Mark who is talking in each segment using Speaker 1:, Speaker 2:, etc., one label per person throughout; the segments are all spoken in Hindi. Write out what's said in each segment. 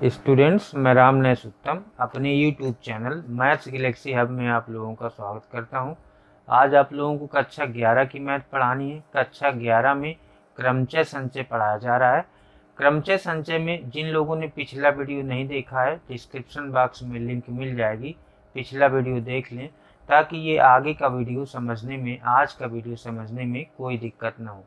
Speaker 1: स्टूडेंट्स, मैं रामनेस उत्तम अपने YouTube channel maths Galaxy hub में आप लोगों का स्वागत करता हूं। आज आप लोगों को कक्षा 11 की मैथ पढ़ानी है। कक्षा 11 में क्रमचय संचय पढ़ाया जा रहा है। क्रमचय संचय में जिन लोगों ने पिछला वीडियो नहीं देखा है, डिस्क्रिप्शन बॉक्स में लिंक मिल जाएगी, पिछला वीडियो देख लें ताकि ये आगे का वीडियो समझने में, आज का वीडियो समझने में कोई दिक्कत ना हो।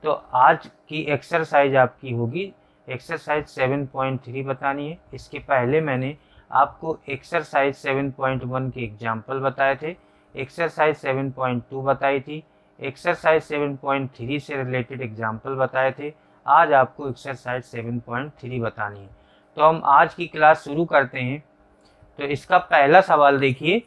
Speaker 1: तो आज की एक्सरसाइज आपकी होगी एक्सरसाइज 7.3 बतानी है। इसके पहले मैंने आपको एक्सरसाइज 7.1 के एग्जाम्पल बताए थे, एक्सरसाइज 7.2 बताई थी, एक्सरसाइज 7.3 से रिलेटेड एग्जाम्पल बताए थे। आज आपको एक्सरसाइज 7.3 बतानी है। तो हम आज की क्लास शुरू करते हैं। तो इसका पहला सवाल देखिए,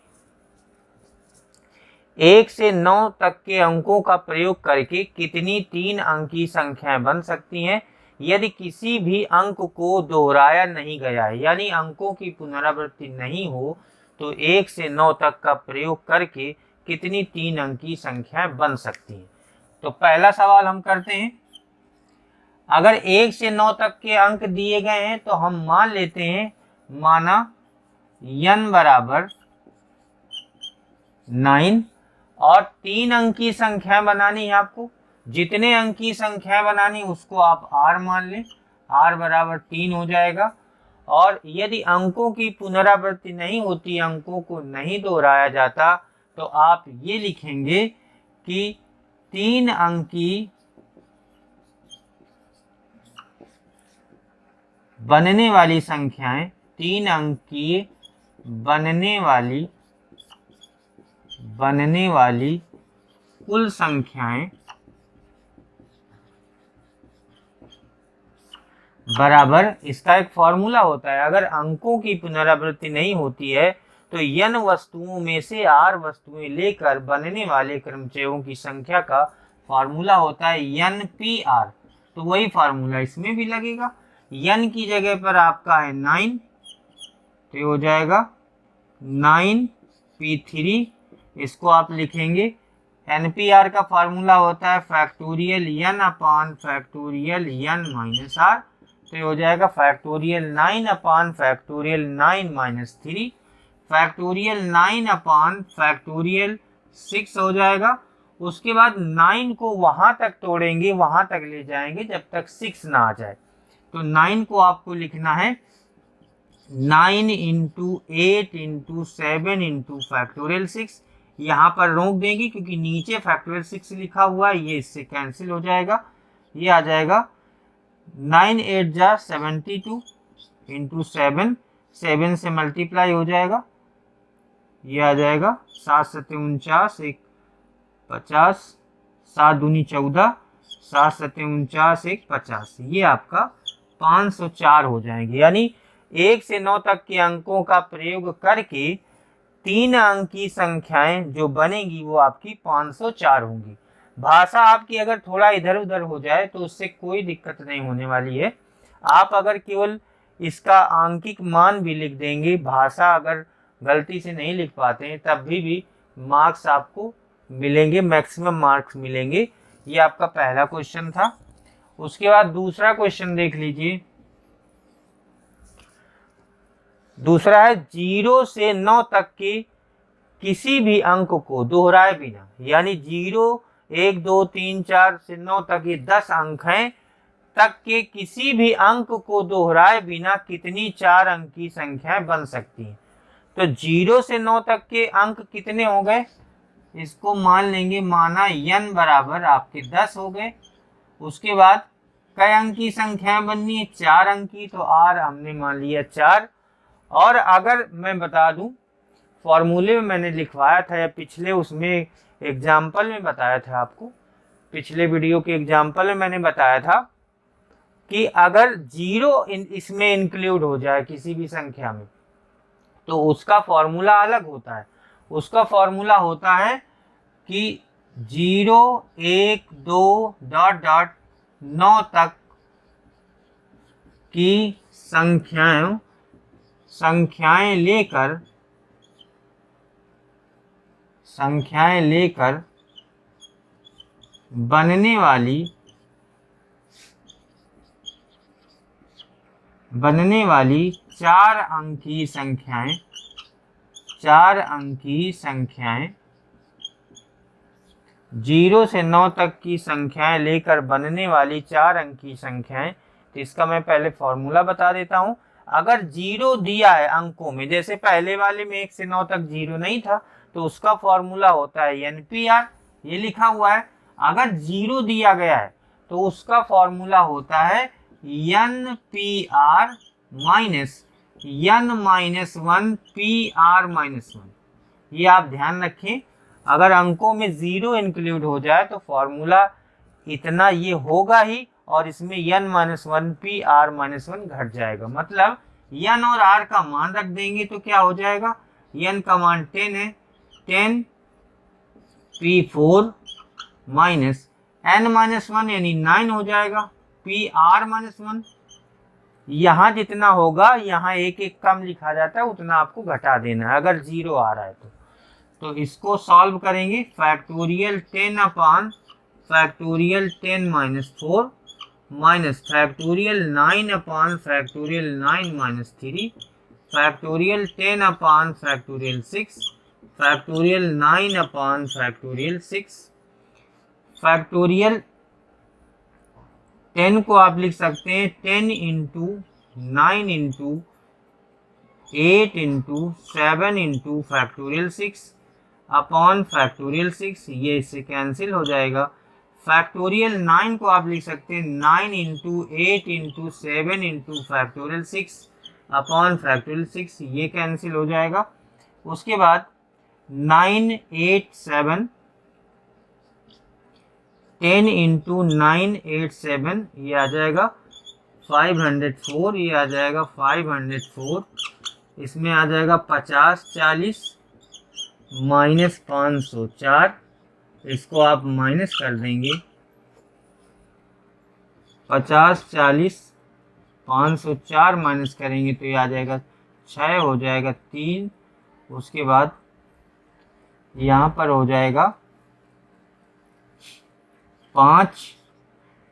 Speaker 1: 1 से 9 तक के अंकों का प्रयोग करके कितनी 3 अंकी संख्याएं बन सकती हैं यदि किसी भी अंक को दोहराया नहीं गया है, यानी अंकों की पुनरावृत्ति नहीं हो तो 1 से 9 तक का प्रयोग करके कितनी 3 अंकी संख्याएं बन सकती हैं। तो पहला सवाल हम करते हैं। अगर 1 से 9 तक के अंक दिए गए हैं तो हम मान लेते हैं, माना n बराबर 9 और 3 अंकी संख्या बनानी है। आपको जितने अंकी संख्या बनानी उसको आप r मान लें, r बराबर 3 हो जाएगा। और यदि अंकों की पुनरावृत्ति नहीं होती, अंकों को नहीं दोहराया जाता, तो आप ये लिखेंगे कि 3 अंकी बनने वाली संख्याएं, 3 अंकीय बनने वाली कुल संख्याएं बराबर, इसका एक फॉर्मूला होता है। अगर अंकों की पुनरावृत्ति नहीं होती है तो n वस्तुओं में से r वस्तुएं लेकर बनने वाले क्रमचयों की संख्या का फॉर्मूला होता है npr। तो वही फॉर्मूला इसमें भी लगेगा। n की जगह पर आपका है 9, तो हो जाएगा 9p3। इसको आप लिखेंगे, npr का फॉर्मूला होता है factorial n upon factorial n minus r। तो ये हो जाएगा फैक्टोरियल 9 अपान फैक्टोरियल 9 माइनस 3, फैक्टोरियल 9 अपान फैक्टोरियल 6 हो जाएगा। उसके बाद 9 को वहां तक तोड़ेंगे, वहां तक ले जाएंगे जब तक 6 ना आ जाए। तो 9 को आपको लिखना है 9 इंटू 8 इंटू 7 इंटू फैक्टोरियल 6। यहाँ पर रोक देंगे क्योंकि नीचे फैक्टोरियल 6 लिखा हुआ है, ये इससे कैंसिल हो जाएगा। ये आ जाएगा 9 8 जा 72 इंटू 7, 7 से मल्टीप्लाई हो जाएगा, ये आ जाएगा 7 सत्ते 49, 1 50, 7 दूनी 14, 7 सत्ते 49, 1 50। ये आपका 504 हो जाएंगे। यानी 1 से 9 तक के अंकों का प्रयोग करके 3 अंकी संख्याएं जो बनेगी वो आपकी 504 होंगी। भाषा आपकी अगर थोड़ा इधर उधर हो जाए तो उससे कोई दिक्कत नहीं होने वाली है। आप अगर केवल इसका आंकिक मान भी लिख देंगे, भाषा अगर गलती से नहीं लिख पाते हैं तब भी मार्क्स आपको मिलेंगे, मैक्सिमम मार्क्स मिलेंगे। ये आपका पहला क्वेश्चन था। उसके बाद दूसरा क्वेश्चन देख लीजिए। दूसरा है 0 से 9 तक के किसी भी अंक को दोहराए बिना, यानी 0 1 2 3 4 से 9 तक, ये 10 अंक हैं, तक के किसी भी अंक को दोहराए बिना कितनी 4 अंक की संख्याएं बन सकती हैं। तो 0 से 9 तक के अंक कितने हो गए, इसको मान लेंगे, माना n बराबर आपके 10 हो गए। उसके बाद कई अंक की संख्याएं बननी है, 4 अंक की, तो r हमने मान लिया 4। और अगर मैं बता दूं, फॉर्मूले में मैंने लिखवाया था, या पिछले उसमें एग्जाम्पल में बताया था आपको, पिछले वीडियो के एग्जाम्पल में मैंने बताया था कि अगर 0 इसमें इंक्लूड हो जाए किसी भी संख्या में तो उसका फॉर्मूला अलग होता है। उसका फॉर्मूला होता है कि 0 1 2 डॉट डॉट 9 तक की संख्याएं लेकर बनने वाली 4 अंकीय संख्याएं, 4 अंकीय संख्याएं 0 से 9 तक की संख्याएं लेकर बनने वाली 4 अंकीय संख्याएं। तो इसका मैं पहले फॉर्मूला बता देता हूं। अगर 0 दिया है अंकों में, जैसे पहले वाले में 1 से 9 तक 0 नहीं था, तो उसका फॉर्मूला होता है NPR, ये लिखा हुआ है। अगर 0 दिया गया है तो उसका फॉर्मूला होता है NPR माइनस N-1 PR-1। ये आप ध्यान रखें, अगर अंकों में 0 इंक्लूड हो जाए तो फॉर्मूला इतना ये होगा ही, और इसमें N-1 PR-1 घट जाएगा। मतलब N और R का मान रख देंगे तो क्या हो जाएगा, N का मान 10 है, 10 P4 माइनस N-1 यानी 9 हो जाएगा, PR-1। यहाँ जितना होगा, यहाँ एक एक कम लिखा जाता है, उतना आपको घटा देना है अगर 0 आ रहा है तो इसको सॉल्व करेंगे। फैक्टोरियल 10 अपान फैक्टोरियल 10 माइनस 4 माइनस फैक्टोरियल 9 अपान फैक्टोरियल 9 माइनस 3 फैक्टोरियल 10 अपान फैक्टोरियल 6 फैक्टोरियल 9 अपान फैक्टोरियल 6। फैक्टोरियल 10 को आप लिख सकते हैं 10 into 9 into 8 into 7 into factorial 6 upon factorial 6, ये इससे कैंसिल हो जाएगा। फैक्टोरियल 9 को आप लिख सकते हैं 9 into 8 into 7 into factorial 6 upon factorial 6, ये कैंसिल हो जाएगा। उसके बाद 9 8 7 10 इंटू 9 8 7, ये आ जाएगा 504, ये आ जाएगा 504, इसमें आ जाएगा 50 40 माइनस 504, इसको आप माइनस कर देंगे। 50 40 504 माइनस करेंगे तो ये आ जाएगा 6, हो जाएगा 3, उसके बाद यहाँ पर हो जाएगा 5,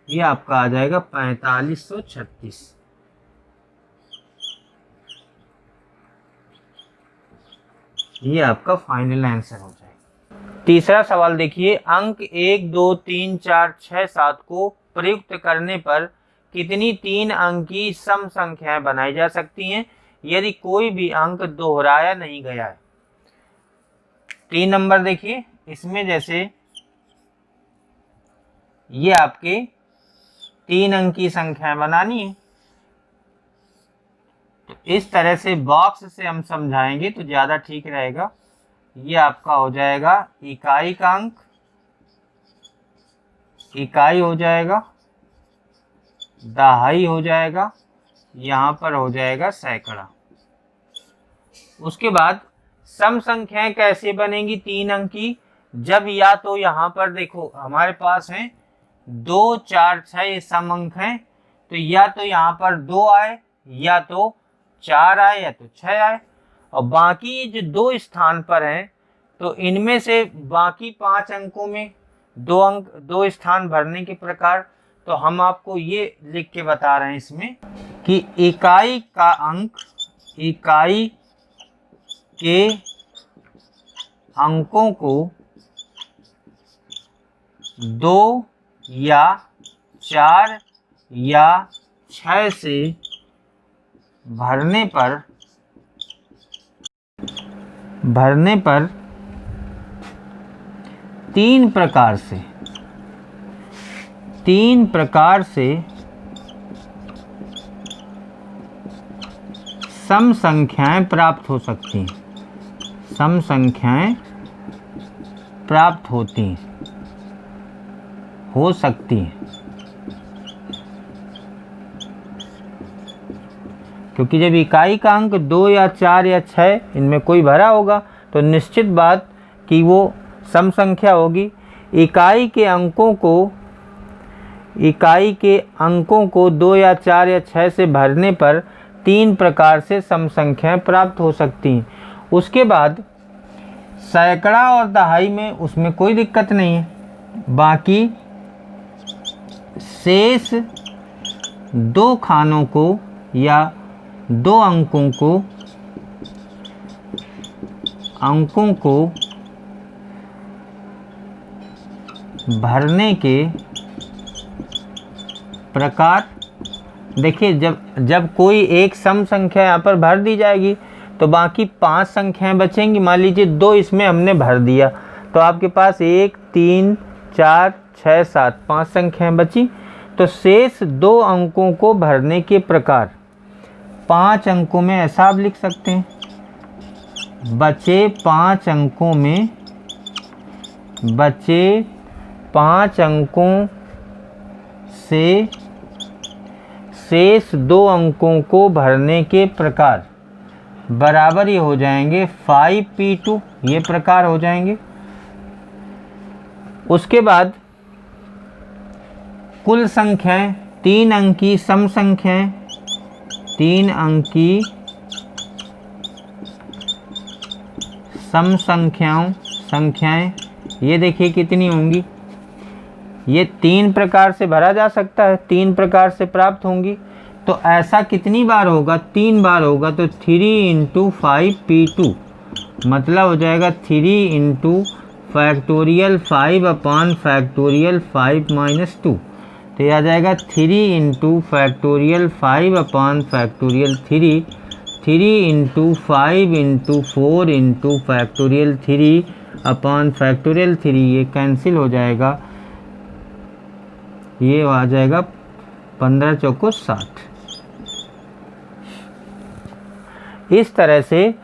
Speaker 1: ये आपका आ जाएगा 4536। ये आपका फाइनल आंसर हो जाएगा। तीसरा सवाल देखिए, अंक 1 2 3 4 6 7 को प्रयुक्त करने पर कितनी 3 अंकीय सम संख्याएं बनाई जा सकती हैं यदि कोई भी अंक दोहराया नहीं गया है। 3 नंबर देखिए, इसमें जैसे ये आपके 3 अंकीय संख्याएं बनानी है, तो इस तरह से बॉक्स से हम समझाएंगे तो ज़्यादा ठीक रहेगा। ये आपका हो जाएगा इकाई का अंक, इकाई हो जाएगा, दहाई हो जाएगा, यहाँ पर हो जाएगा सैकड़ा। उसके बाद सम संख्याएं कैसे बनेंगी 3 अंकी, जब या तो यहाँ पर देखो हमारे पास हैं 2 4 6 ये सम अंक हैं, तो या तो यहाँ पर 2 आए, या तो 4 आए, या तो 6 आए, और बाकी जो 2 स्थान पर हैं तो इनमें से बाकी 5 अंकों में 2 स्थान भरने के प्रकार। तो हम आपको ये लिख के बता रहे हैं इसमें कि इकाई का अंक, इकाई के अंकों को 2 या 4 या 6 से भरने पर 3 प्रकार से सम संख्याएं प्राप्त हो सकती हैं, सम संख्याएं प्राप्त हो सकती हैं। क्योंकि जब इकाई का अंक 2 या 4 या 6 इनमें कोई भरा होगा तो निश्चित बात कि वो सम संख्या होगी। इकाई के अंकों को 2 या 4 या 6 से भरने पर 3 प्रकार से सम संख्याएं प्राप्त हो सकती हैं। उसके बाद सैकड़ा और दहाई में उसमें कोई दिक्कत नहीं है, बाकी शेष 2 खानों को या दो अंकों को भरने के प्रकार। देखिए जब कोई एक सम संख्या यहाँ पर भर दी जाएगी तो बाकी 5 संख्याएं बचेंगी। मान लीजिए 2 इसमें हमने भर दिया तो आपके पास 1 3 4 6 7 5 संख्याएं बची। तो शेष 2 अंकों को भरने के प्रकार 5 अंकों में ऐसा आप लिख सकते हैं, बचे 5 अंकों से शेष 2 अंकों को भरने के प्रकार बराबर ये हो जाएंगे 5p2, ये प्रकार हो जाएंगे। उसके बाद कुल संख्याएं 3 अंकी सम संख्याएं, 3 अंकी सम संख्याएं ये देखिए कितनी होंगी। ये 3 प्रकार से भरा जा सकता है, 3 प्रकार से प्राप्त होंगी। तो ऐसा कितनी बार होगा? 3 बार होगा। तो 3 × 5p2 मतलब हो जाएगा 3 × फैक्टोरियल 5 अपान फैक्टोरियल 5 - 2। तो यह आ जाएगा 3 × फैक्टोरियल 5 अपान फैक्टोरियल 3, 3 × 5 × 4 × फैक्टोरियल 3 अपान फैक्टोरियल 3। ये कैंसिल हो जाएगा, ये आ जाएगा 15 चौको 60। इस तरह से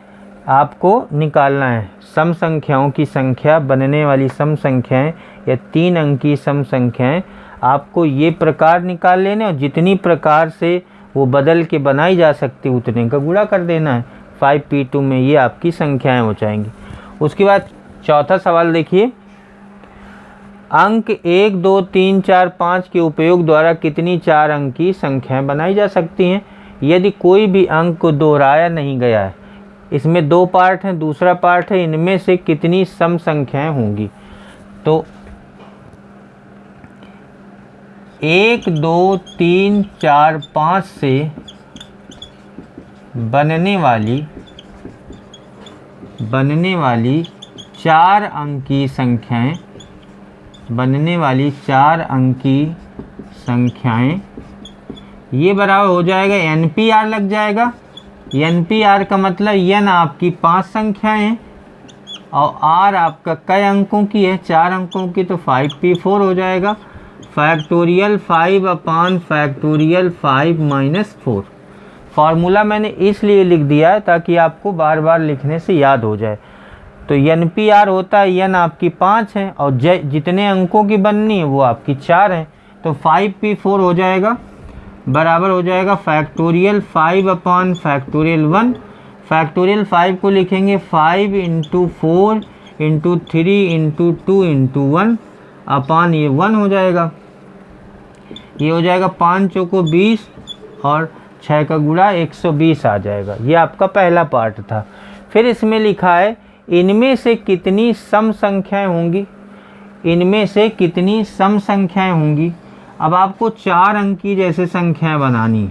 Speaker 1: आपको निकालना है सम संख्याओं की संख्या, बनने वाली सम संख्याएं या 3 अंकी सम संख्याएं। आपको ये प्रकार निकाल लेने और जितनी प्रकार से वो बदल के बनाई जा सकती उतने का गुणा कर देना है 5p2 में। ये आपकी संख्याएं हो जाएंगी। उसके बाद चौथा सवाल देखिए, अंक 1 2 3 4 5 के उपयोग द्वारा कितनी 4 अंकी संख्याएं बनाई जा सकती हैं यदि कोई भी अंक को दोहराया नहीं गया है। इसमें 2 पार्ट हैं, दूसरा पार्ट है इनमें से कितनी सम संख्याएं होंगी। तो 1 2 3 4 5 से बनने वाली 4 अंकी संख्याएं, बनने वाली 4 अंकी संख्याएं ये बराबर हो जाएगा NPR लग जाएगा। NPR का मतलब n आपकी 5 संख्याएं हैं और R आपका कई अंकों की है, 4 अंकों की। तो 5p4 हो जाएगा फैक्टोरियल 5 अपान फैक्टोरियल 5 - 4। फार्मूला मैंने इसलिए लिख दिया है ताकि आपको बार बार लिखने से याद हो जाए। तो NPR होता है, n आपकी 5 है और जितने अंकों की बननी है वो आपकी 4 है। तो 5p4 हो जाएगा, बराबर हो जाएगा फैक्टोरियल 5 अपान फैक्टोरियल 1। फैक्टोरियल 5 को लिखेंगे 5 × 4 × 3 × 2 × 1 अपान ये 1 हो जाएगा। ये हो जाएगा 5 चौको 20 और 6 का गुणा 120 आ जाएगा। ये आपका पहला पार्ट था। फिर इसमें लिखा है इनमें से कितनी सम संख्याएं होंगी, इनमें से कितनी सम संख्याएं होंगी। अब आपको 4 अंकी जैसे संख्याएं बनानी,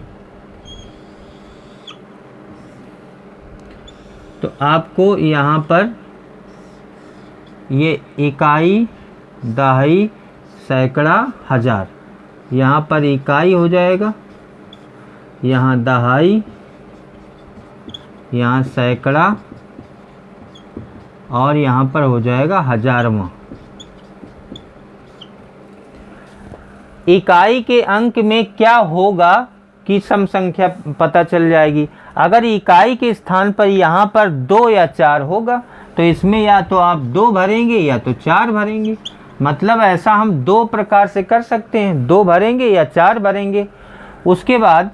Speaker 1: तो आपको यहाँ पर ये इकाई, दहाई, सैकड़ा, हजार, यहाँ पर इकाई हो जाएगा, यहाँ दहाई, यहाँ सैकड़ा और यहाँ पर हो जाएगा हजारवां। इकाई के अंक में क्या होगा कि सम संख्या पता चल जाएगी। अगर इकाई के स्थान पर यहाँ पर 2 या 4 होगा तो इसमें या तो आप 2 भरेंगे या तो 4 भरेंगे। मतलब ऐसा हम 2 प्रकार से कर सकते हैं, 2 भरेंगे या 4 भरेंगे। उसके बाद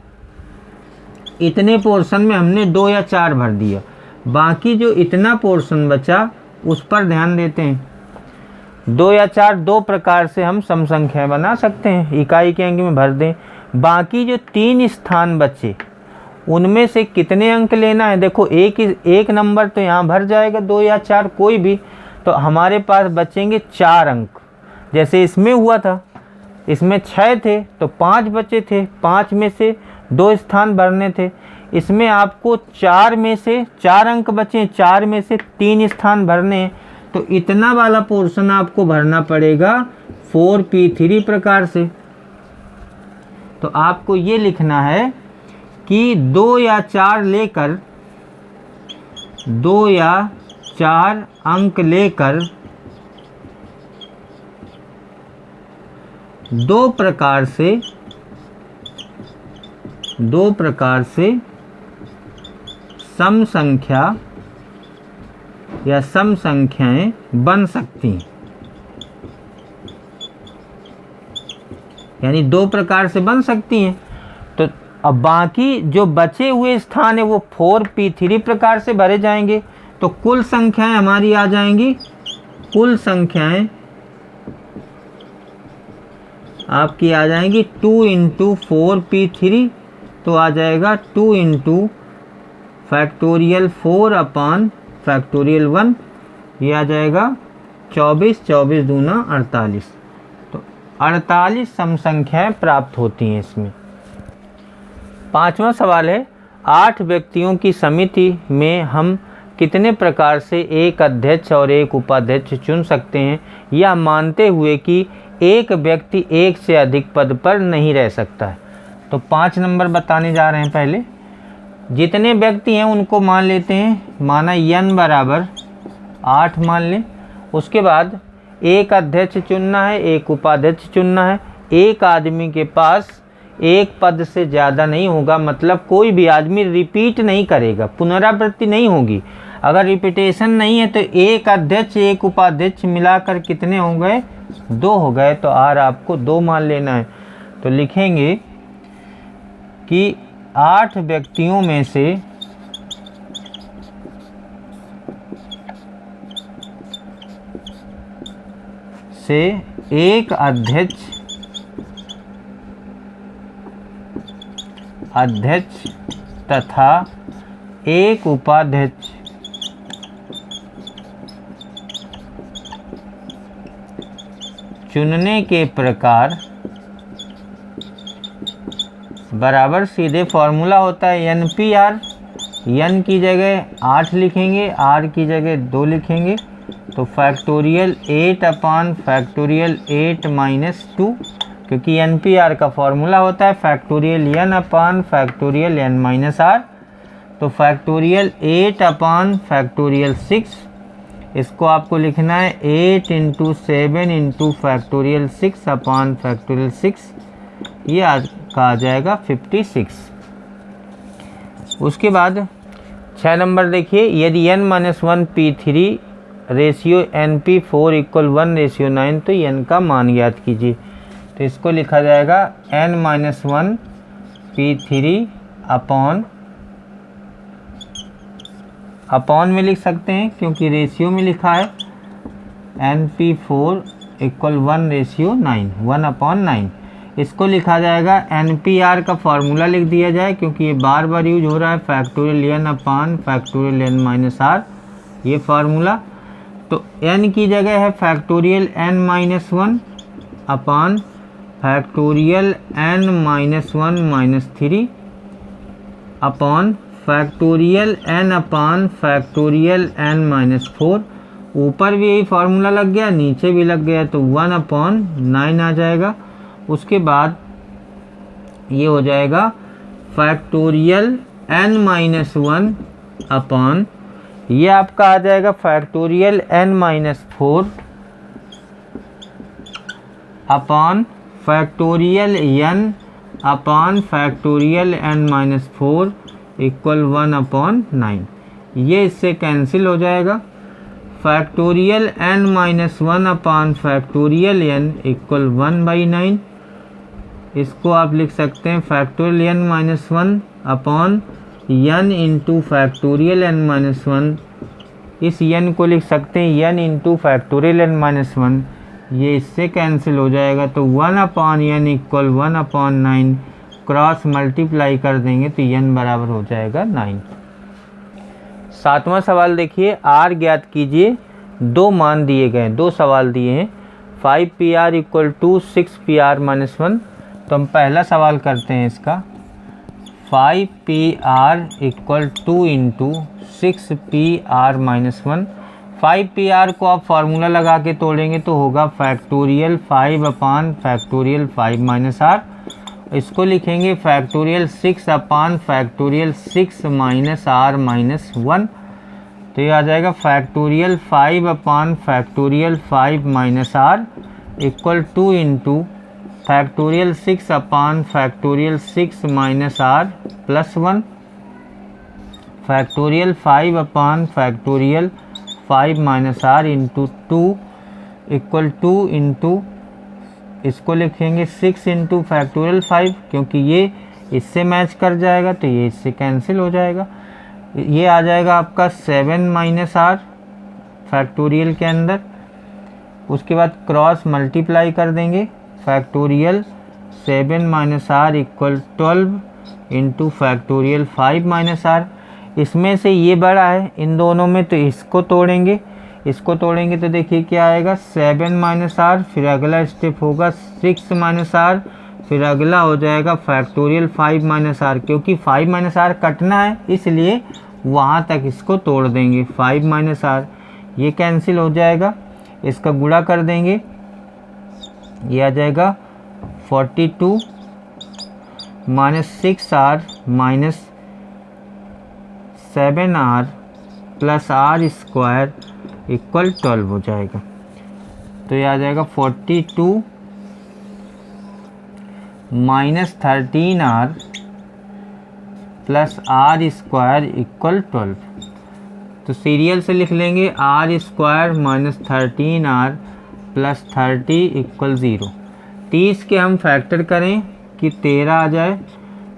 Speaker 1: इतने पोर्शन में हमने 2 या 4 भर दिया, बाकी जो इतना पोर्शन बचा उस पर ध्यान देते हैं। 2 या 4 2 प्रकार से हम सम संख्याएं बना सकते हैं, इकाई के अंक में भर दें। बाकी जो 3 स्थान बचे उनमें से कितने अंक लेना है। देखो एक नंबर तो यहाँ भर जाएगा, 2 या 4 कोई भी, तो हमारे पास बचेंगे 4 अंक। जैसे इसमें हुआ था, इसमें 6 थे तो 5 बचे थे, 5 में से 2 स्थान भरने थे, इसमें आपको 4 में से 4 अंक बचे, 4 में से 3 स्थान भरने हैं, तो इतना वाला पोर्शन आपको भरना पड़ेगा 4p3 प्रकार से। तो आपको ये लिखना है कि 2 या 4 अंक लेकर 2 प्रकार से सम संख्या या सम संख्याएं बन सकती हैं, यानी 2 प्रकार से बन सकती हैं। तो अब बाकी जो बचे हुए स्थान है वो 4p3 प्रकार से भरे जाएंगे। तो कुल संख्याएं हमारी आ जाएंगी, कुल संख्याएं आपकी आ जाएंगी 2 इंटू 4p3, तो आ जाएगा 2 इंटू फैक्टोरियल 4 अपान फैक्टोरियल 1, ये आ जाएगा 24, 24 दूना 48। तो 48 सम संख्याएं प्राप्त होती हैं इसमें। 5वां सवाल है, 8 व्यक्तियों की समिति में हम कितने प्रकार से एक अध्यक्ष और एक उपाध्यक्ष चुन सकते हैं, यह मानते हुए कि एक व्यक्ति एक से अधिक पद पर नहीं रह सकता है। तो 5 नंबर बताने जा रहे हैं। पहले जितने व्यक्ति हैं उनको मान लेते हैं, माना n बराबर 8 मान लें। उसके बाद एक अध्यक्ष चुनना है, एक उपाध्यक्ष चुनना है। एक आदमी के पास एक पद से ज़्यादा नहीं होगा, मतलब कोई भी आदमी रिपीट नहीं करेगा, पुनरावृत्ति नहीं होगी। अगर रिपीटेशन नहीं है तो एक अध्यक्ष एक उपाध्यक्ष मिलाकर कितने हो गए, 2 हो गए। तो आर आपको 2 मान लेना है। तो लिखेंगे कि 8 व्यक्तियों में से एक अध्यक्ष तथा एक उपाध्यक्ष चुनने के प्रकार बराबर सीधे फॉर्मूला होता है NPR। n की जगह 8 लिखेंगे, r की जगह 2 लिखेंगे। तो फैक्टोरियल 8 अपान फैक्टोरियल 8 माइनस 2, क्योंकि NPR का फॉर्मूला होता है factorial n upon factorial n minus r। तो फैक्टोरियल 8 अपान फैक्टोरियल 6, इसको आपको लिखना है 8 into 7 into factorial 6 upon factorial 6, ये का आ जाएगा 56। उसके बाद 6 नंबर देखिए, यदि n-1p3 रेशियो np4 इक्वल 1:9, तो n का मान ज्ञात कीजिए। तो इसको लिखा जाएगा n-1p3 अपॉन में लिख सकते हैं, क्योंकि रेशियो में लिखा है np4 इक्वल 1:9, 1/9। इसको लिखा जाएगा NPR का फॉर्मूला लिख दिया जाए, क्योंकि ये बार बार यूज हो रहा है, factorial n upon factorial n minus r, ये फार्मूला। तो n की जगह है factorial n-1 upon factorial n-1 minus 3 upon factorial n upon factorial n minus 4। ऊपर भी यही फार्मूला लग गया, नीचे भी लग गया, तो 1/9 आ जाएगा। उसके बाद ये हो जाएगा फैक्टोरियल n-1 अपॉन, ये आपका आ जाएगा factorial n-4 upon factorial n upon factorial n-4 equal 1/9। ये इससे कैंसिल हो जाएगा। Factorial n-1 upon factorial n equal 1/9। इसको आप लिख सकते हैं factorial n-1 upon n into factorial n-1। इस n को लिख सकते हैं n इंटू फैक्टोरियल n-1, ये इससे कैंसिल हो जाएगा। तो 1/n इक्वल 1/9, क्रॉस मल्टीप्लाई कर देंगे तो n बराबर हो जाएगा 9। 7वां सवाल देखिए, r ज्ञात कीजिए। 2 मान दिए गए, 2 सवाल दिए हैं। 5PR equal to 6PR-1। तो हम पहला सवाल करते हैं इसका। 5PR equal 2 into 6PR-1। 5PR को आप फार्मूला लगा के तोड़ेंगे तो होगा factorial 5 upon factorial 5 minus R. इसको लिखेंगे factorial 6 upon factorial 6 minus R minus 1। तो ये आ जाएगा factorial 5 upon factorial 5 minus R equal 2 into factorial 6 upon factorial 6 minus R plus 1। Factorial 5 upon factorial 5 minus R into 2 equal 2 into, इसको लिखेंगे 6 इंटू फैक्टोरियल 5, क्योंकि ये इससे मैच कर जाएगा तो ये इससे कैंसिल हो जाएगा। ये आ जाएगा आपका 7 माइनस आर फैक्टोरियल के अंदर। उसके बाद क्रॉस मल्टीप्लाई कर देंगे, factorial 7 minus R equal 12 into factorial 5 minus R. इसमें से ये बड़ा है इन दोनों में, तो इसको तोड़ेंगे। इसको तोड़ेंगे तो देखिए क्या आएगा 7 माइनस आर, फिर अगला स्टेप होगा 6 माइनस आर, फिर अगला हो जाएगा फैक्टोरियल 5 माइनस आर। क्योंकि 5 माइनस आर कटना है इसलिए वहाँ तक इसको तोड़ देंगे। 5 माइनस आर ये कैंसिल हो जाएगा, इसका गुणा कर देंगे, ये आ जाएगा 42 minus 6R minus 7R plus R square equal 12 हो जाएगा। तो ये आ जाएगा 42 minus 13R plus R square equal 12। तो सीरियल से लिख लेंगे R square minus 13R plus 30 equal 0। 30 के हम फैक्टर करें कि 13 आ जाए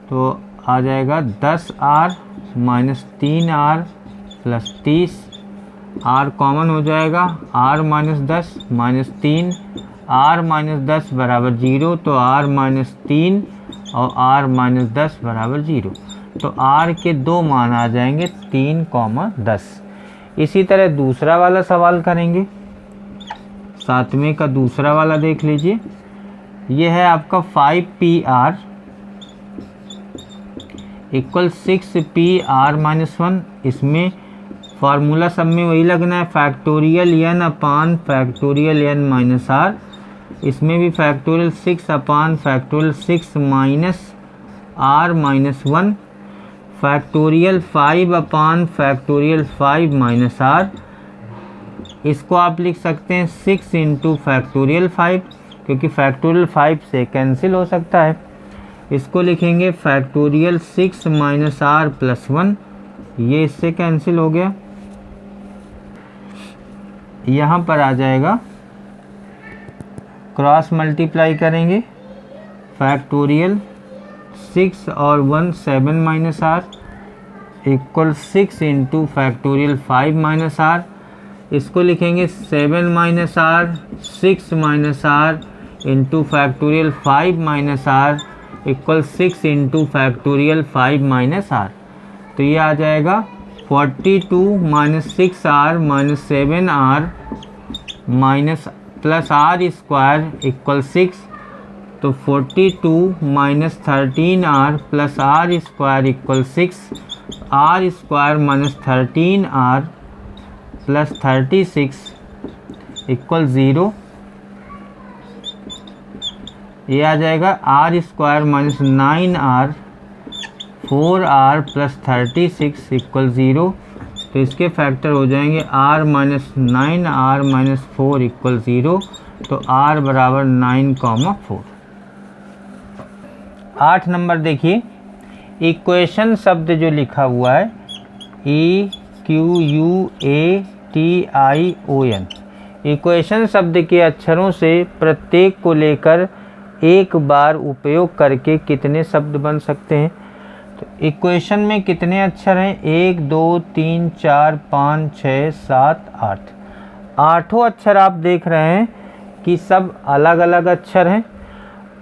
Speaker 1: तो आ जाएगा 10R minus 3R plus 30। R common हो जाएगा, R minus 10 minus 3, R minus 10 बराबर 0, तो R माइनस 3 और R माइनस 10 बराबर 0। तो R के दो मान आ जाएंगे 3, 10। इसी तरह दूसरा वाला सवाल करेंगे, 7वें का दूसरा वाला देख लीजिए। ये है आपका 5PR इक्वल 6PR-1। इसमें फार्मूला सब में वही लगना है, factorial n upon factorial n minus R. इसमें भी factorial 6 upon factorial 6 minus R minus 1, factorial 5 upon factorial 5 minus R. इसको आप लिख सकते हैं 6 इंटू फैक्टोरियल 5, क्योंकि फैक्टोरियल 5 से कैंसिल हो सकता है। इसको लिखेंगे फैक्टोरियल 6 माइनस आर प्लस 1, ये इससे कैंसिल हो गया। यहाँ पर आ जाएगा क्रॉस मल्टीप्लाई करेंगे, फैक्टोरियल 6 और 1 7 minus R equal 6 into factorial 5 minus R. इसको लिखेंगे 7 minus R 6 minus R into factorial 5 minus R equal 6 into factorial 5 minus R. तो ये आ जाएगा 42 minus 6R minus 7R minus plus R square equal 6। तो 42 minus 13R plus R square equal 6, R square minus 13R plus 36 equal 0। ये आ जाएगा R square minus 9R 4R plus 36 equal 0। तो इसके फैक्टर हो जाएंगे R minus 9R minus 4 equal 0। तो R बराबर 9, 4। 8 नंबर देखिए, इक्वेशन शब्द जो लिखा हुआ है EQUATION, इक्वेशन शब्द के अक्षरों से प्रत्येक को लेकर एक बार उपयोग करके कितने शब्द बन सकते हैं। तो इक्वेशन में कितने अक्षर हैं, 1 2 3 4 5 6 7 8। आठों अक्षर आप देख रहे हैं कि सब अलग अलग अक्षर हैं,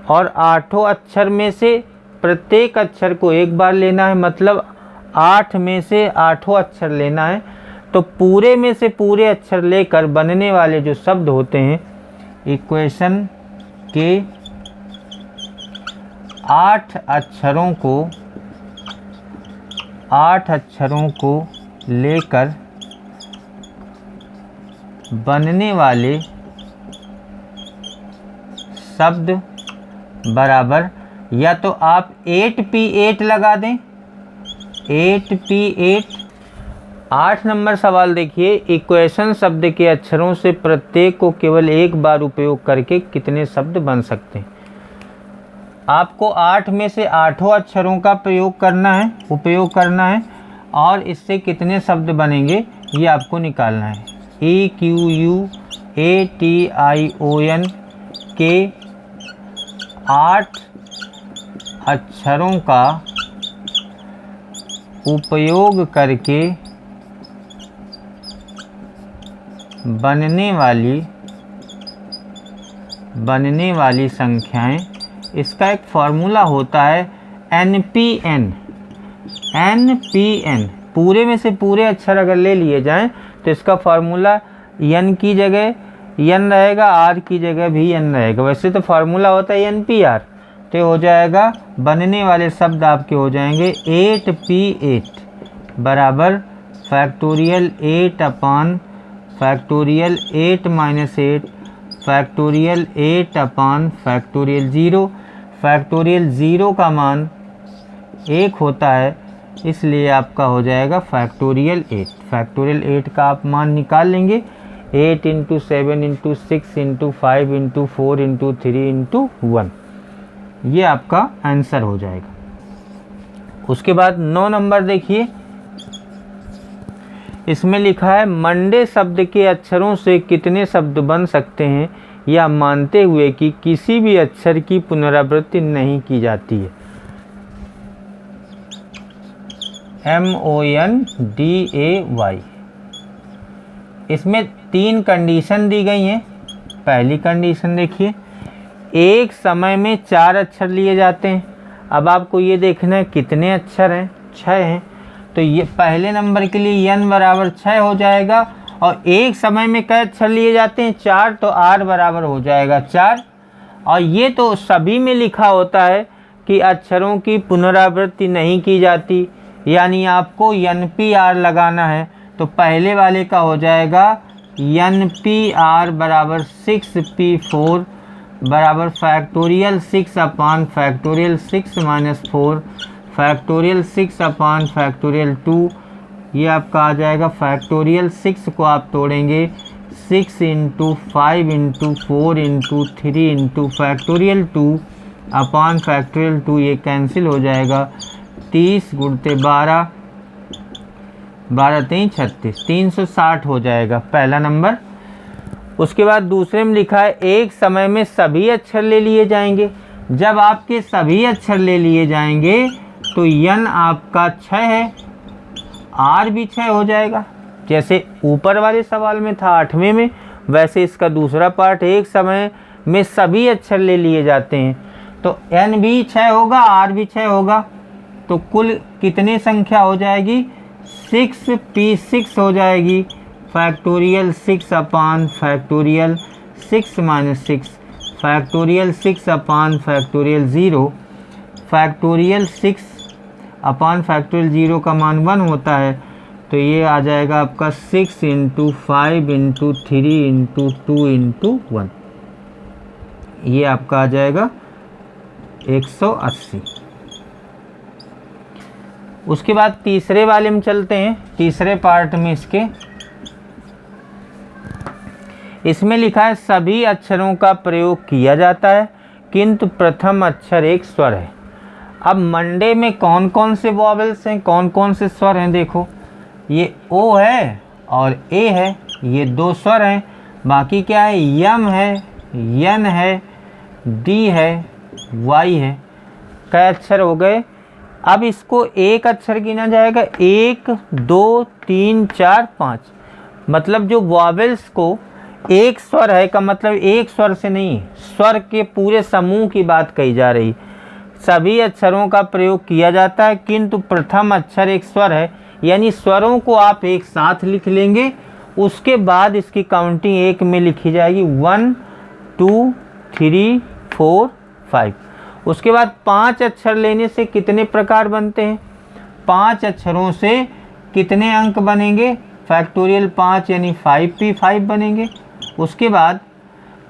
Speaker 1: और आठों अक्षर में से प्रत्येक अक्षर को एक बार लेना है, मतलब 8 में से आठों अक्षर लेना है। तो पूरे में से पूरे अक्षर लेकर बनने वाले जो शब्द होते हैं, इक्वेशन के 8 अक्षरों को 8 अक्षरों को लेकर बनने वाले शब्द बराबर, या तो आप 8P8 लगा दें, 8P8। 8 नंबर सवाल देखिए, इक्वेशन शब्द के अक्षरों से प्रत्येक को केवल एक बार उपयोग करके कितने शब्द बन सकते हैं। आपको 8 में से 8 अक्षरों का उपयोग करना है और इससे कितने शब्द बनेंगे ये आपको निकालना है। EQUATION के 8 अक्षरों का उपयोग करके बनने वाली संख्याएं, इसका एक फॉर्मूला होता है NPN। पूरे में से पूरे अक्षर अगर ले लिए जाएं तो इसका फॉर्मूला n की जगह n रहेगा, r की जगह भी n रहेगा। वैसे तो फार्मूला होता है NPR। तो हो जाएगा, बनने वाले शब्द आपके हो जाएंगे 8P8 बराबर फैक्टोरियल 8 अपान फैक्टोरियल 8 माइनस 8 फैक्टोरियल 8 अपान फैक्टोरियल 0। फैक्टोरियल 0 का मान 1 होता है, इसलिए आपका हो जाएगा फैक्टोरियल 8। फैक्टोरियल 8 का आप मान निकाल लेंगे, 8 × 7 × 6 × 5 × 4 × 3 × 1, ये आपका आंसर हो जाएगा। उसके बाद 9 नंबर देखिए, इसमें लिखा है मंडे शब्द के अक्षरों से कितने शब्द बन सकते हैं, या मानते हुए कि किसी भी अक्षर की पुनरावृत्ति नहीं की जाती है। MONDAY। इसमें 3 कंडीशन दी गई हैं। पहली कंडीशन देखिए, एक समय में 4 अक्षर लिए जाते हैं। अब आपको ये देखना है कितने अक्षर हैं, 6 हैं। तो ये पहले नंबर के लिए n बराबर 6 हो जाएगा, और एक समय में कई अक्षर लिए जाते हैं, 4, तो r बराबर हो जाएगा 4। और ये तो सभी में लिखा होता है कि अक्षरों की पुनरावृत्ति नहीं की जाती, यानी आपको NPR लगाना है। तो पहले वाले का हो जाएगा NPR बराबर 6P4 बराबर factorial 6 upon factorial 6 minus 4 factorial 6 upon factorial 2। ये आपका आ जाएगा, फैक्टोरियल 6 को आप तोड़ेंगे 6 × 5 × 4 × 3 × फैक्टोरियल 2 अपान फैक्टोरियल 2, ये कैंसिल हो जाएगा। 30 × 12, 12 3 36, 360 हो जाएगा पहला नंबर। उसके बाद दूसरे में लिखा है एक समय में सभी अक्षर ले लिए जाएंगे। जब आपके सभी अक्षर ले लिए जाएंगे तो n आपका 6 है, r भी 6 हो जाएगा। जैसे ऊपर वाले सवाल में था 8वें में, वैसे इसका दूसरा पार्ट, एक समय में सभी अक्षर ले लिए जाते हैं, तो n भी 6 होगा, r भी 6 होगा। तो कुल कितनी संख्या हो जाएगी, 6P6 हो जाएगी। Factorial 6 upon factorial 6 minus 6 factorial 6 upon factorial 0 factorial 6 upon factorial 0 का मान 1 होता है। तो ये आ जाएगा आपका 6 × 5 × 3 × 2 × 1, ये आपका आ जाएगा 180। उसके बाद तीसरे वाले में चलते हैं, तीसरे पार्ट में इसमें लिखा है सभी अक्षरों का प्रयोग किया जाता है किंतु प्रथम अक्षर एक स्वर है। अब मंडे में कौन कौन से वॉवेल्स हैं, कौन कौन से स्वर हैं, देखो ये ओ है और ए है, ये 2 स्वर हैं। बाकी क्या है, यम है, यन है, डी है, वाई है। कई अक्षर हो गए। अब इसको एक अक्षर गिना जाएगा, 1 2 3 4 5। मतलब जो वॉवेल्स को एक स्वर है का मतलब एक स्वर से नहीं, स्वर के पूरे समूह की बात कही जा रही। सभी अक्षरों का प्रयोग किया जाता है किंतु प्रथम अक्षर एक स्वर है, यानी स्वरों को आप एक साथ लिख लेंगे। उसके बाद इसकी काउंटिंग एक में लिखी जाएगी, 1 2 3 4 5। उसके बाद 5 अक्षर लेने से कितने प्रकार बनते हैं, 5 अक्षरों से कितने अंक बनेंगे, फैक्टोरियल 5 यानी 5p5 बनेंगे। उसके बाद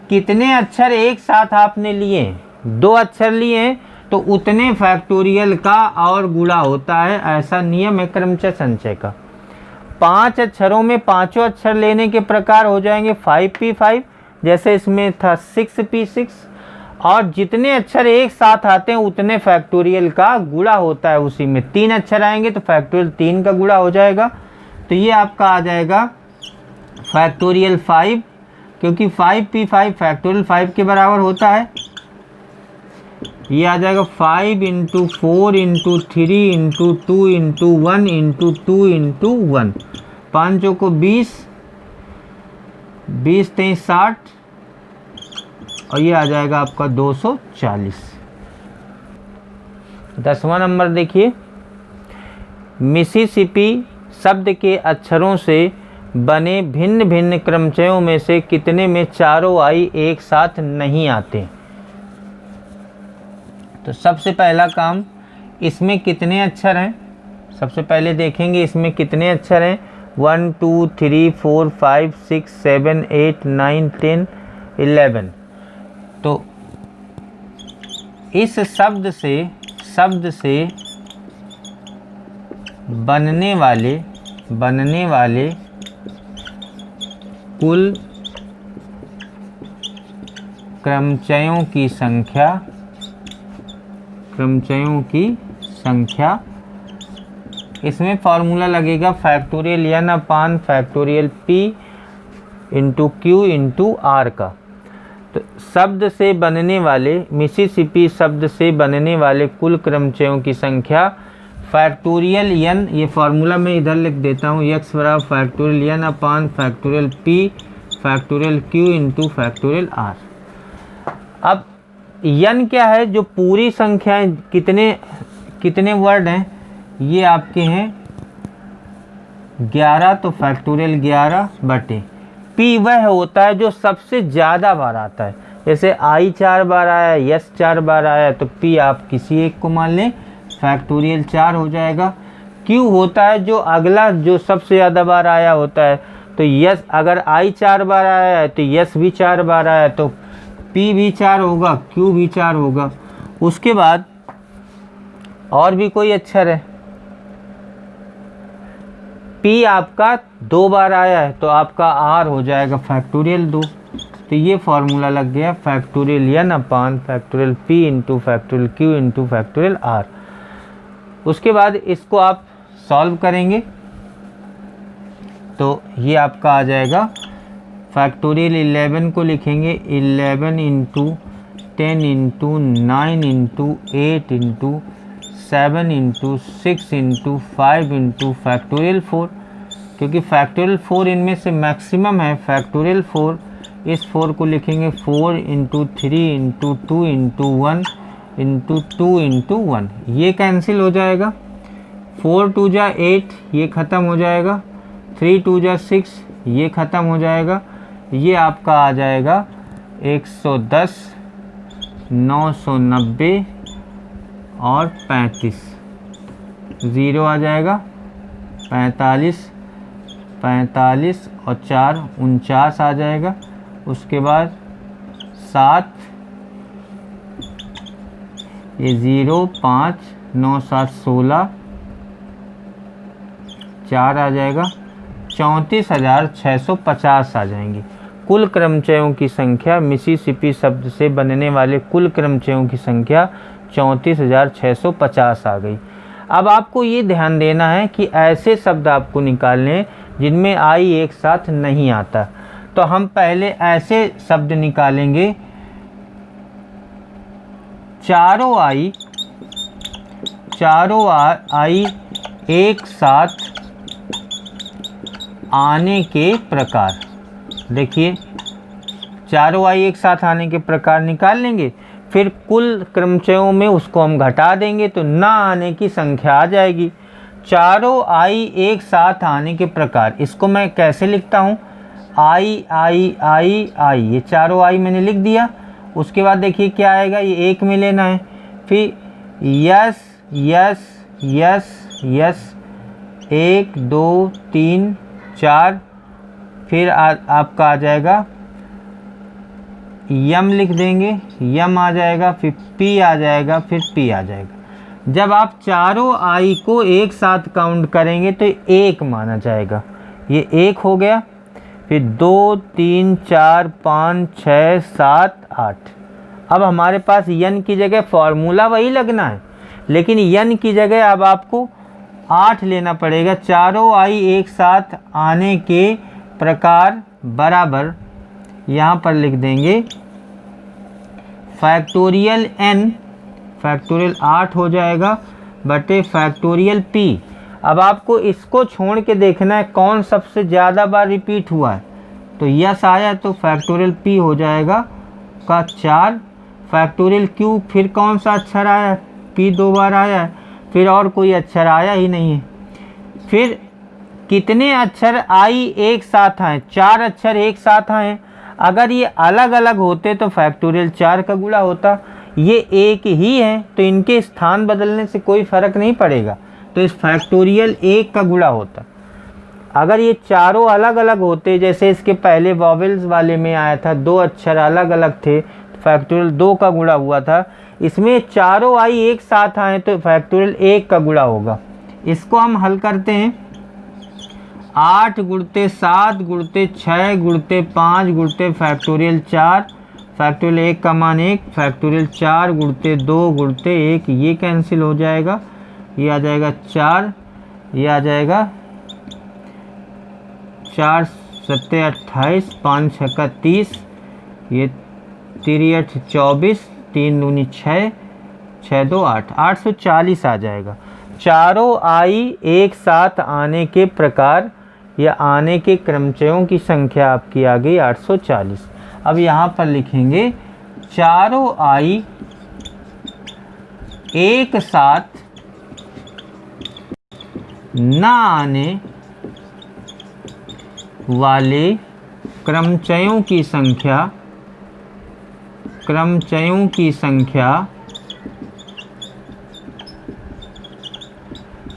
Speaker 1: कितने अक्षर एक साथ आपने लिए, 2 अक्षर लिए तो उतने फैक्टोरियल का और गुणा होता है, ऐसा नियम है क्रमचय संचय का। 5 अक्षरों में पांचों अक्षर लेने के प्रकार हो जाएंगे 5p5, जैसे इसमें था 6p6, और जितने अक्षर एक साथ आते हैं उतने फैक्टोरियल का गुणा होता है उसी में। 3 अक्षर आएंगे तो फैक्टोरियल 3 का गुणा हो जाएगा, तो ये आपका आ जाएगा फैक्टोरियल 5, क्योंकि 5p5 फैक्टोरियल 5 के बराबर होता है। ये आ जाएगा 5 × 4 × 3 × 2 × 1 × 2 × 1, 5 को 20, 20 × 60, और ये आ जाएगा आपका 240। 10वां नंबर देखिए, मिसिसिपी शब्द के अक्षरों से बने भिन्न भिन्न क्रमचयों में से कितने में चारों आई एक साथ नहीं आते। तो सबसे पहला काम, इसमें कितने अक्षर हैं, सबसे पहले देखेंगे इसमें कितने अक्षर हैं। 1 2 3 4 5 6 7 8 9 10 11। तो इस शब्द से बनने वाले कुल क्रमचयों की संख्या, इसमें फॉर्मूला लगेगा factorial n upon factorial p into q into r का। तो शब्द से बनने वाले, मिसिसिपी शब्द से बनने वाले कुल क्रमचयों की संख्या फैक्टोरियल n, ये फार्मूला मैं इधर लिख देता हूँ, x बराबर factorial n upon factorial p factorial q into factorial r। अब n क्या है, जो पूरी संख्याएं कितने वर्ड हैं, ये आपके हैं 11, तो फैक्टोरियल 11 बटे p वह होता है जो सबसे ज़्यादा बार आता है। जैसे i 4 बार आया, s 4 बार आया, तो p आप किसी एक को मान लें, फैक्टोरियल 4 हो जाएगा। q होता है जो अगला जो सबसे ज़्यादा बार आया होता है, तो यस अगर i 4 बार आया है तो यस भी 4 बार आया, तो p भी 4 होगा, q भी 4 होगा। उसके बाद और भी कोई अक्षर है, p आपका 2 बार आया है तो आपका r हो जाएगा फैक्टोरियल 2। तो ये फार्मूला लग गया factorial n upon factorial p into factorial q into factorial r। उसके बाद इसको आप सॉल्व करेंगे तो ये आपका आ जाएगा फैक्टोरियल 11 को लिखेंगे 11 into 10 into 9 into 8 into 7 into 6 into 5 into factorial 4, क्योंकि फैक्टोरियल 4 इनमें से मैक्सिमम है। फैक्टोरियल 4, इस 4 को लिखेंगे 4 into 3 into 2 into 1 into 2 into 1, ये कैंसिल हो जाएगा। 4 2 जा 8, ये ख़त्म हो जाएगा। 3 2 जा 6, ये ख़त्म हो जाएगा। ये आपका आ जाएगा 110, 990 और 35, 0 आ जाएगा। 45, 45 और 4 49 आ जाएगा। उसके बाद 7, ये 0 5 9 7 16, 4 आ जाएगा। 34,650 आ जाएंगी। कुल क्रमचयों की संख्या, मिसिसिपी शब्द से बनने वाले कुल क्रमचयों की संख्या 34,650 आ गई। अब आपको ये ध्यान देना है कि ऐसे शब्द आपको निकालने जिनमें आई एक साथ नहीं आता। तो हम पहले ऐसे शब्द निकालेंगे, चारों आई एक साथ आने के प्रकार। देखिए, चारों आई एक साथ आने के प्रकार निकाल लेंगे, फिर कुल क्रमचयों में उसको हम घटा देंगे तो ना आने की संख्या आ जाएगी। चारों आई एक साथ आने के प्रकार, इसको मैं कैसे लिखता हूँ, आई आई आई आई, ये चारों आई मैंने लिख दिया। उसके बाद देखिए क्या आएगा, ये एक में लेना है, फिर यस यस यस यस 1 2 3 4, फिर आपका आ जाएगा यम लिख देंगे, यम आ जाएगा, फिर पी आ जाएगा, फिर पी आ जाएगा। जब आप चारों आई को एक साथ काउंट करेंगे तो 1 माना जाएगा, ये 1 हो गया। फिर 2 3 4 5 6 7 8। अब हमारे पास यन की जगह फॉर्मूला वही लगना है, लेकिन यन की जगह अब आपको 8 लेना पड़ेगा। चारों आई एक साथ आने के प्रकार बराबर यहाँ पर लिख देंगे फैक्टोरियल n, फैक्टोरियल 8 हो जाएगा बटे फैक्टोरियल p। अब आपको इसको छोड़ के देखना है कौन सबसे ज़्यादा बार रिपीट हुआ है। तो यस आया तो फैक्टोरियल p हो जाएगा का 4, फैक्टोरियल q फिर कौन सा अक्षर आया है, p 2 बार आया है, फिर और कोई अक्षर आया ही नहीं है। फिर कितने अक्षर आई एक साथ आए, 4 अक्षर एक साथ आए। अगर ये अलग अलग होते तो फैक्टोरियल 4 का गुणा होता, ये एक ही है तो इनके स्थान बदलने से कोई फ़र्क नहीं पड़ेगा, तो इस फैक्टोरियल 1 का गुणा होता। अगर ये चारों अलग अलग होते, जैसे इसके पहले वॉवेल्स वाले में आया था 2 अक्षर अलग अलग थे, फैक्टोरियल 2 का गुणा हुआ था। इसमें चारों आई एक साथ आए तो फैक्टोरियल 1 का गुणा होगा। इसको हम हल करते हैं, 8 गुणते 7 गुणते 6 गुणते 5 गुणते फैक्टोरियल 4, फैक्टोरियल 1 का मान 1, फैक्टोरियल 4 गुणते 2 गुणते 1, ये कैंसिल हो जाएगा, ये आ जाएगा 4, ये आ जाएगा 4 7 28, 5 6 30, ये 3 8 24, 3 दूनी 6, 6 2 8, 840 आ जाएगा। चारों आई एक साथ आने के प्रकार या आने के क्रमचयों की संख्या आपकी आ गई 840। अब यहाँ पर लिखेंगे चारों आई एक साथ न आने वाले क्रमचयों की संख्या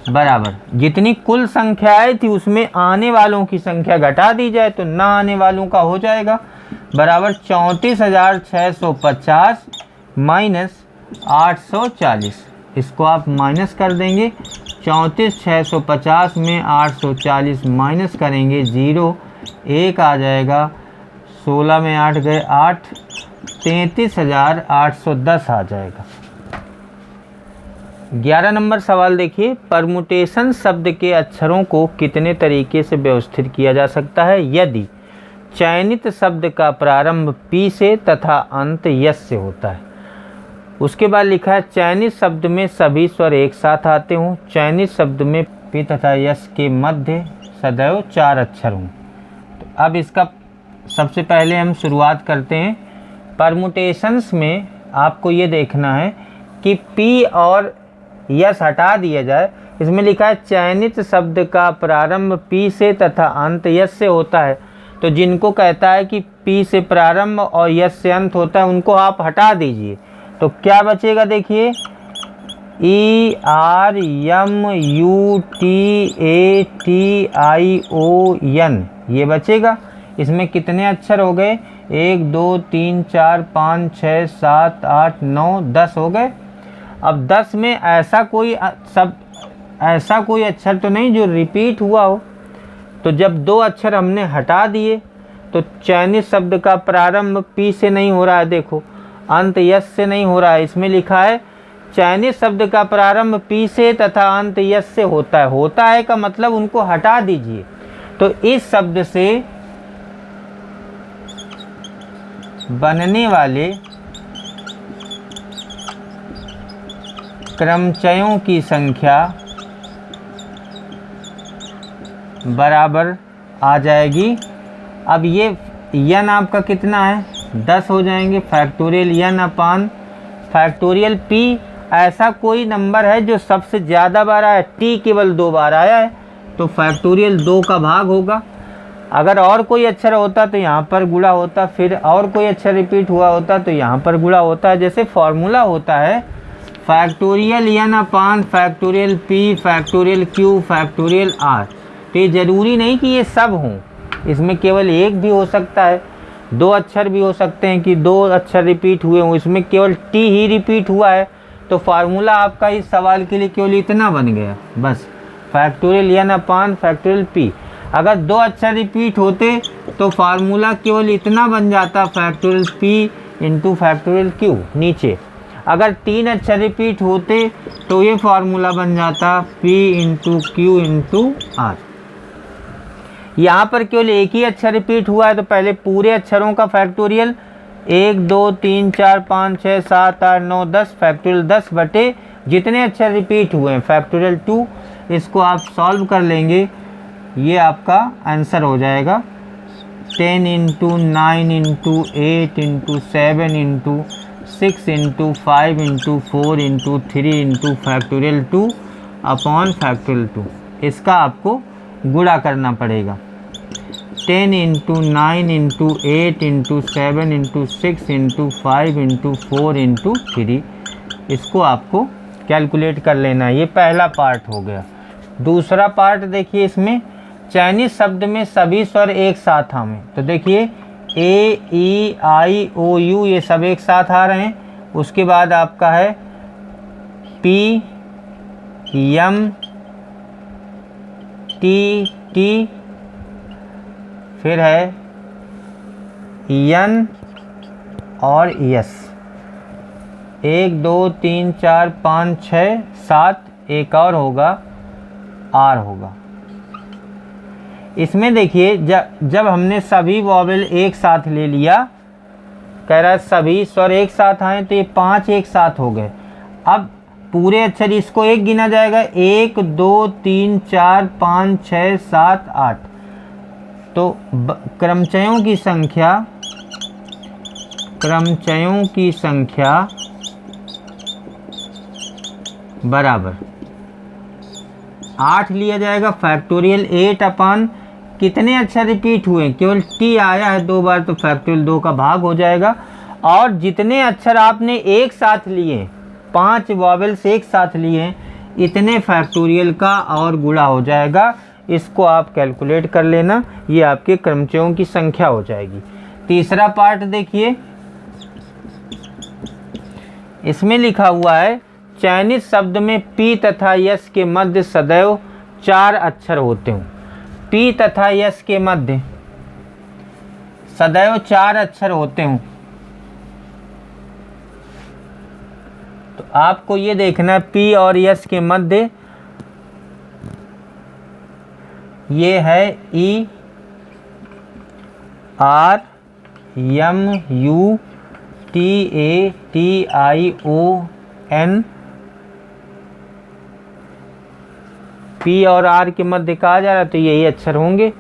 Speaker 1: बराबर जितनी कुल संख्या आई थी उसमें आने वालों की संख्या घटा दी जाए तो ना आने वालों का हो जाएगा, बराबर 34,650 माइनस 840। इसको आप माइनस कर देंगे, 34,650 में 840 माइनस करेंगे 0, 1 आ जाएगा, 16 में 8 गए 8, 33,810 आ जाएगा। 11 नंबर सवाल देखिए, परमुटेशन शब्द के अक्षरों को कितने तरीके से व्यवस्थित किया जा सकता है यदि चयनित शब्द का प्रारंभ पी से तथा अंत यस से होता है। उसके बाद लिखा है चयनित शब्द में सभी स्वर एक साथ आते हों, चयनित शब्द में पी तथा यस के मध्य सदैव 4 अक्षर हों। तो अब इसका सबसे पहले हम शुरुआत करते हैं। परमुटेशंस में आपको ये देखना है कि पी और यस हटा दिया जाए। इसमें लिखा है चयनित शब्द का प्रारंभ पी से तथा अंत यस से होता है, तो जिनको कहता है कि पी से प्रारंभ और यस से अंत होता है उनको आप हटा दीजिए, तो क्या बचेगा देखिए, E R M U T A T I O N, ये बचेगा। इसमें कितने अक्षर हो गए, 1 2 3 4 5 6 7 8 9 10 हो गए। अब 10 में ऐसा कोई अक्षर तो नहीं जो रिपीट हुआ हो, तो जब 2 अक्षर हमने हटा दिए तो चयनित शब्द का प्रारंभ पी से नहीं हो रहा है, देखो अंत यस से नहीं हो रहा है। इसमें लिखा है चयनित शब्द का प्रारंभ पी से तथा अंत यस से होता है। होता है का मतलब उनको हटा दीजिए, तो इस शब्द से बनने वाले क्रमचयों की संख्या बराबर आ जाएगी। अब ये यन आपका कितना है, 10 हो जाएंगे, फैक्टोरियल यन अपान फैक्टोरियल पी। ऐसा कोई नंबर है जो सबसे ज़्यादा बार आया, टी केवल 2 बार आया है, तो फैक्टोरियल 2 का भाग होगा। अगर और कोई अक्षर होता तो यहाँ पर गुणा होता, फिर और कोई अक्षर रिपीट हुआ होता तो यहाँ पर गुणा होता है। जैसे फॉर्मूला होता है factorial n upon factorial p factorial q factorial r। तो ये ज़रूरी नहीं कि ये सब हों, इसमें केवल एक भी हो सकता है, दो अक्षर भी हो सकते हैं कि दो अक्षर रिपीट हुए हों, इसमें केवल t ही रिपीट हुआ है। तो फार्मूला आपका इस सवाल के लिए केवल इतना बन गया बस, factorial n upon factorial p। अगर दो अक्षर रिपीट होते तो फार्मूला केवल इतना बन जाता, factorial p into factorial q नीचे। अगर तीन अक्षर रिपीट होते तो ये फार्मूला बन जाता p into Q into R. यहाँ पर केवल एक ही अक्षर रिपीट हुआ है तो पहले पूरे अक्षरों का फैक्टोरियल 1 2 3 4 5 6 7 8 9 10 फैक्टोरियल 10 बटे जितने अक्षर रिपीट हुए हैं फैक्टोरियल 2। इसको आप सॉल्व कर लेंगे, ये आपका आंसर हो जाएगा 10 into 9 into 8 into 7 into 6 into 5 into 4 into 3 into factorial 2 upon factorial 2। इसका आपको गुणा करना पड़ेगा 10 into 9 into 8 into 7 into 6 into 5 into 4 into 3। इसको आपको कैलकुलेट कर लेना है। ये पहला पार्ट हो गया। दूसरा पार्ट देखिए, इसमें चाइनीज शब्द में सभी स्वर एक साथ आवे। तो देखिए ए ई आई ओ यू ये सब एक साथ आ रहे हैं। उसके बाद आपका है पी यम टी टी, फिर है यन और यस। 1 2 3 4 5 6 7, एक और होगा आर होगा। इसमें देखिए जब हमने सभी वॉवेल एक साथ ले लिया, कह रहा है सभी स्वर एक साथ आए, तो ये 5 एक साथ हो गए। अब पूरे अक्षर इसको एक गिना जाएगा, 1 2 3 4 5 6 7 8। तो क्रमचयों की संख्या बराबर 8 लिया जाएगा। फैक्टोरियल 8 अपान कितने अक्षर रिपीट हुए, केवल टी आया है 2 बार, तो फैक्टोरियल 2 का भाग हो जाएगा। और जितने अक्षर आपने एक साथ लिए, 5 वॉवेल्स एक साथ लिए, इतने फैक्टोरियल का और गुणा हो जाएगा। इसको आप कैलकुलेट कर लेना, ये आपके क्रमचयों की संख्या हो जाएगी। तीसरा पार्ट देखिए, इसमें लिखा हुआ है चाइनीज शब्द में पी तथा यस के मध्य सदैव 4 अक्षर होते हों। पी तथा यस के मध्य सदैव 4 अक्षर होते हों। तो आपको ये देखना है पी और यस के मध्य ये है E R M U T A T I O N. P और आर के मध्य कहा जा रहा है तो यही अक्षर होंगे।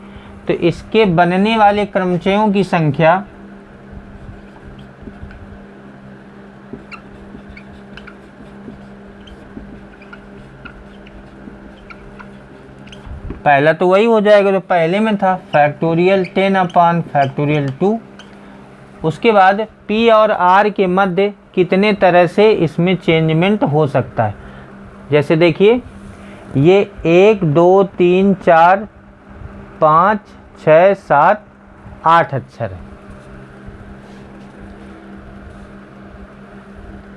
Speaker 1: तो इसके बनने वाले क्रमचयों की संख्या पहला तो वही हो जाएगा जो पहले में था, फैक्टोरियल 10 अपान फैक्टोरियल 2। उसके बाद पी और आर के मध्य कितने तरह से इसमें चेंजमेंट हो सकता है। जैसे देखिए ये 1 2 3 4 5 6 7 8 अक्षर है।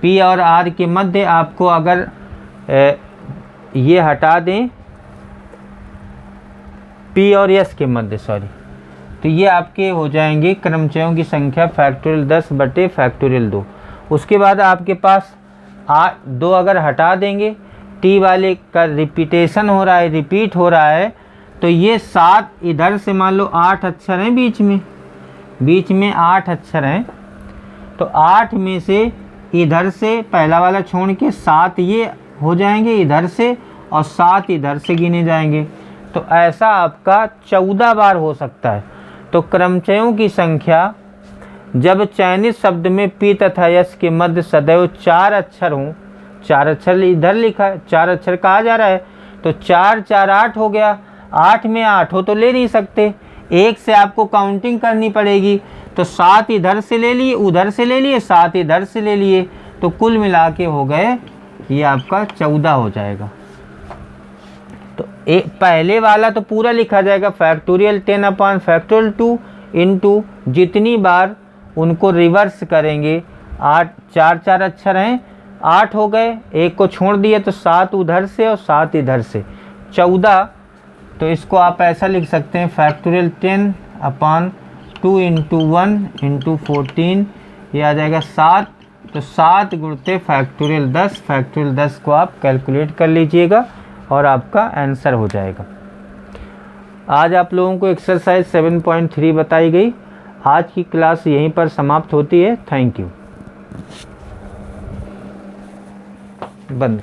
Speaker 1: पी और आर के मध्य आपको अगर ये हटा दें, पी और यस के मध्य सॉरी, तो ये आपके हो जाएंगे क्रमचयों की संख्या फैक्टोरियल 10 बटे फैक्टोरियल 2। उसके बाद आपके पास 2 अगर हटा देंगे, टी वाले का रिपीटेशन हो रहा है, रिपीट हो रहा है, तो ये 7 इधर से मान लो 8 अक्षर हैं बीच में 8 अक्षर हैं। तो 8 में से इधर से पहला वाला छोड़ के 7 ये हो जाएंगे इधर से और 7 इधर से गिने जाएंगे। तो ऐसा आपका 14 बार हो सकता है। तो क्रमचयों की संख्या जब चाइनीज शब्द में पी तथा यस के मध्य सदैव 4 अक्षर हों, 4 अक्षर इधर लिखा है, 4 अक्षर कहा जा रहा है, तो 4 4 8 हो गया। 8 में 8 हो तो ले नहीं सकते, 1 से आपको काउंटिंग करनी पड़ेगी। तो 7 इधर से ले लिए, उधर से ले लिए, 7 इधर से ले लिए, तो कुल मिला के हो गए ये आपका 14 हो जाएगा। तो पहले वाला तो पूरा लिखा जाएगा फैक्टोरियल 10 अपॉन फैक्टोरियल 2 इंटू जितनी बार उनको रिवर्स करेंगे 8 4 4 अक्षर हैं 8 हो गए, एक को छोड़ दिए तो 7 उधर से और 7 इधर से 14। तो इसको आप ऐसा लिख सकते हैं फैक्टोरियल 10 अपॉन 2 इंटू 1 इंटू 14, ये आ जाएगा 7। तो 7 गुणते फैक्टोरियल 10, फैक्टोरियल 10 को आप कैलकुलेट कर लीजिएगा और आपका आंसर हो जाएगा। आज आप लोगों को एक्सरसाइज 7.3 बताई गई। आज की क्लास यहीं पर समाप्त होती है। Thank you. बंद।